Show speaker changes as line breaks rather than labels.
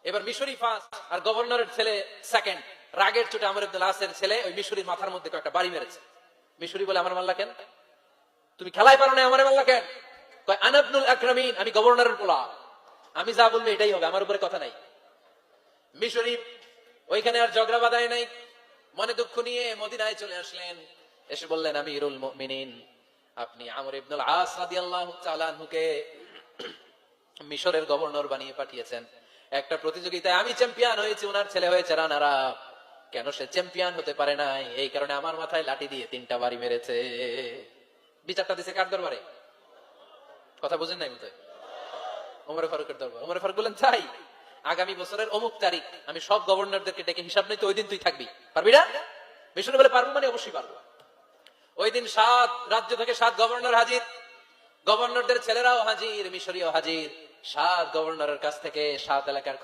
এবার মিশরি ফার্স্ট আর গভর্নরের ছেলে সেকেন্ড। রাগের চোটে আমর ইবনুল আসের ছেলে ওই মিশরির মাথার মধ্যে কয়েকটা বাড়ি মেরেছে। মিশরি বলে, আমার মাল্লা কেন? তুমি খেলাই পারো না, আমার মাল্লা কেন? কয় আনা ইবনুল আকরামিন, আমি গভর্নরের পোলা, আমি যা বলবো এটাই হবে, আমার উপরে কথা নাই। মিশরি ওইখানে আর ঝগড়া বাঁধায় নাই, মনে দুঃখ নিয়ে মদিনায় চলে আসলেন। এসে বললেন, আমিরুল মুমিনিন, আপনি আমর ইবনুল আস রাদিয়াল্লাহু তাআলা আনহুকে মিশরের গভর্নর বানিয়ে পাঠিয়েছেন। একটা প্রতিযোগিতায় আমি চ্যাম্পিয়ন হয়েছি, ওনার ছেলে হয়েছে রানার আপ। কেন সে চ্যাম্পিয়ন হতে পারে নাই? এই কারণে আমার মাথায় লাঠি দিয়ে 3টা বাড়ি মেরেছে। বিচারটা দিছে কার দরবারে? কথা বুঝেন নাই বোধহয়? ওমর ফারুকের দরবার। ওমর ফারুক বললেন, তাই আগামী বছরের অমুক তারিখ আমি সব গভর্নরদেরকে ডেকে হিসাব নেই, তো ওই দিন তুই থাকবি, পারবি না? মিশরে বলে, পারবো মানে অবশ্যই পারবো। ওই দিন 7 রাজ্য থেকে 7 গভর্নর হাজির, গভর্নরদের ছেলেরাও হাজির, মিশরীয় হাজির। 7 গভর্নরের কাছ থেকে 7 এলাকার